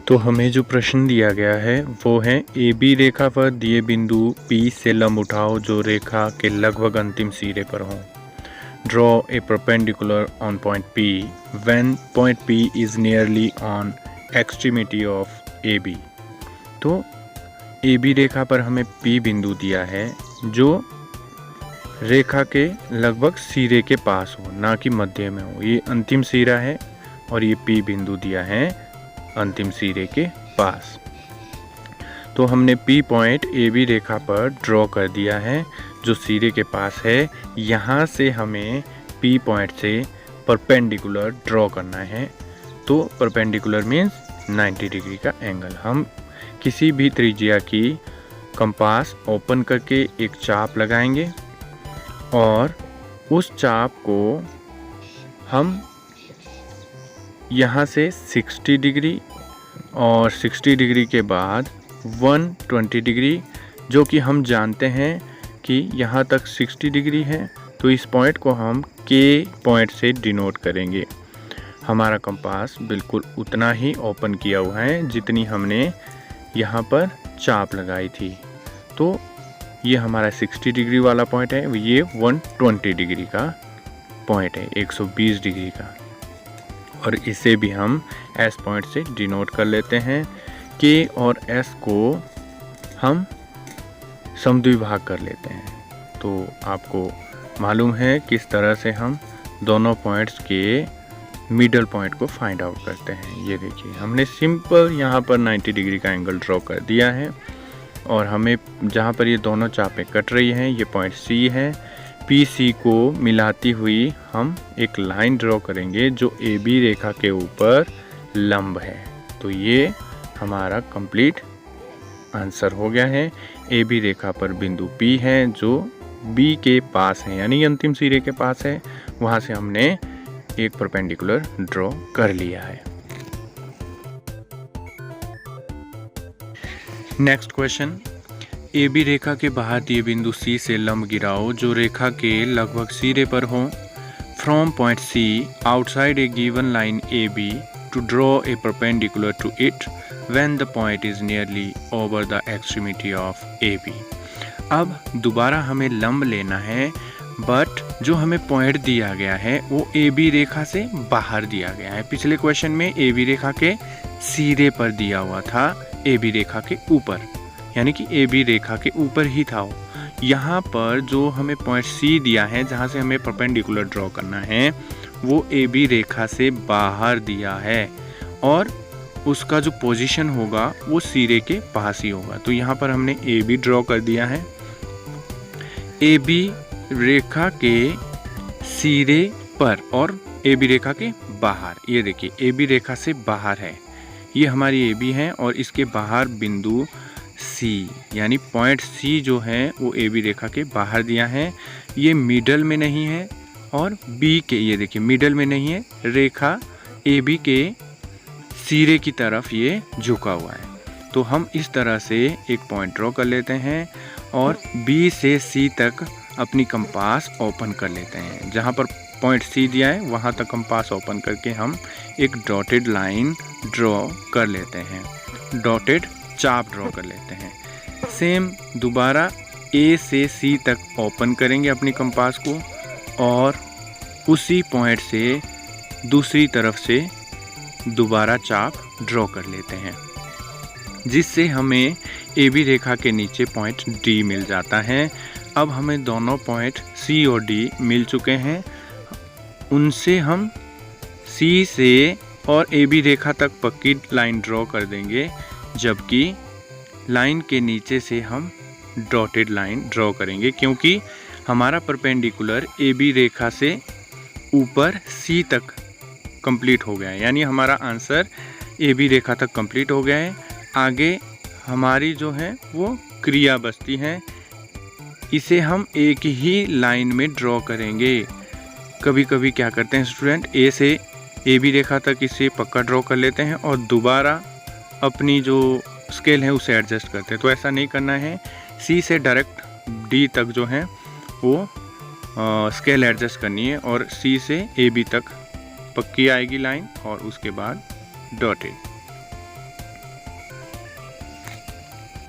तो हमें जो प्रश्न दिया गया है वो है ए बी रेखा पर दिए बिंदु P से लंब उठाओ जो रेखा के लगभग अंतिम सिरे पर हो। Draw a perpendicular on point P when point P is nearly on extremity of A B. तो ए बी रेखा पर हमें P बिंदु दिया है जो रेखा के लगभग सिरे के पास हो, ना कि मध्य में हो। ये अंतिम सिरा है और ये P बिंदु दिया है अंतिम सिरे के पास। तो हमने P पॉइंट ए बी रेखा पर ड्रॉ कर दिया है जो सिरे के पास है। यहाँ से हमें P पॉइंट से परपेंडिकुलर ड्रॉ करना है। तो परपेंडिकुलर मीन्स 90 डिग्री का एंगल। हम किसी भी त्रिज्या की कंपास ओपन करके एक चाप लगाएंगे और उस चाप को हम यहाँ से 60 डिग्री और 60 डिग्री के बाद 120 डिग्री, जो कि हम जानते हैं कि यहाँ तक 60 डिग्री है, तो इस पॉइंट को हम K पॉइंट से डिनोट करेंगे। हमारा कंपास बिल्कुल उतना ही ओपन किया हुआ है जितनी हमने यहाँ पर चाप लगाई थी। तो ये हमारा 60 डिग्री वाला पॉइंट है, ये 120 डिग्री का पॉइंट है, 120 डिग्री का। और इसे भी हम S पॉइंट से डिनोट कर लेते हैं। K और S को हम समद्विभाग कर लेते हैं। तो आपको मालूम है किस तरह से हम दोनों पॉइंट्स के मिडल पॉइंट को फाइंड आउट करते हैं। ये देखिए, हमने सिंपल यहाँ पर 90 डिग्री का एंगल ड्रॉ कर दिया है और हमें जहाँ पर ये दोनों चापें कट रही हैं, ये पॉइंट C है। PC को मिलाती हुई हम एक लाइन ड्रॉ करेंगे जो AB रेखा के ऊपर लंब है। तो ये हमारा कंप्लीट आंसर हो गया है। AB रेखा पर बिंदु P है जो B के पास है, यानी अंतिम सिरे के पास है। वहाँ से हमने एक परपेंडिकुलर ड्रॉ कर लिया है। नेक्स्ट क्वेश्चन, ए बी रेखा के बाहर दिए बिंदु C से लंब गिराओ जो रेखा के लगभग सिरे पर हो। From point C outside a given line AB to draw a perpendicular to it when the point is nearly over the extremity of AB। अब दोबारा हमें लंब लेना है, बट जो हमें पॉइंट दिया गया है वो AB रेखा से बाहर दिया गया है। पिछले क्वेश्चन में AB रेखा के सिरे पर दिया हुआ था, AB रेखा के ऊपर, यानी कि AB रेखा के ऊपर ही था वो। यहाँ पर जो हमें पॉइंट C दिया है जहाँ से हमें परपेंडिकुलर ड्रॉ करना है, वो AB रेखा से बाहर दिया है और उसका जो पोजीशन होगा वो सिरे के पास ही होगा। तो यहाँ पर हमने AB ड्रॉ कर दिया है। AB रेखा के सिरे पर और AB रेखा के बाहर, ये देखिए AB रेखा से बाहर है, ये हमारी AB है और इसके बाहर बिंदु C, यानी पॉइंट C जो है वो AB रेखा के बाहर दिया है। ये मिडल में नहीं है और B के, ये देखिए मिडल में नहीं है, रेखा AB के सिरे की तरफ ये झुका हुआ है। तो हम इस तरह से एक पॉइंट ड्रॉ कर लेते हैं और B से C तक अपनी कंपास ओपन कर लेते हैं। जहाँ पर पॉइंट C दिया है वहाँ तक कंपास ओपन करके हम एक डॉटेड लाइन ड्रॉ कर लेते हैं, डॉटेड चाप ड्रॉ कर लेते हैं। सेम दोबारा A से C तक ओपन करेंगे अपनी कंपास को और उसी पॉइंट से दूसरी तरफ से दोबारा चाप ड्रॉ कर लेते हैं, जिससे हमें AB रेखा के नीचे पॉइंट D मिल जाता है। अब हमें दोनों पॉइंट C और D मिल चुके हैं, उनसे हम C से और AB रेखा तक पक्की लाइन ड्रॉ कर देंगे, जबकि लाइन के नीचे से हम डॉटेड लाइन ड्रॉ करेंगे, क्योंकि हमारा परपेंडिकुलर AB रेखा से ऊपर C तक कंप्लीट हो गया है, यानी हमारा आंसर AB रेखा तक कंप्लीट हो गया है। आगे हमारी जो है वो क्रिया बचती है, इसे हम एक ही लाइन में ड्रॉ करेंगे। कभी कभी क्या करते हैं स्टूडेंट, A से AB रेखा तक इसे पक्का ड्रॉ कर लेते हैं और दोबारा अपनी जो स्केल है उसे एडजस्ट करते हैं। तो ऐसा नहीं करना है, C से डायरेक्ट D तक जो है वो स्केल एडजस्ट करनी है और C से AB तक पक्की आएगी लाइन और उसके बाद डॉटेड।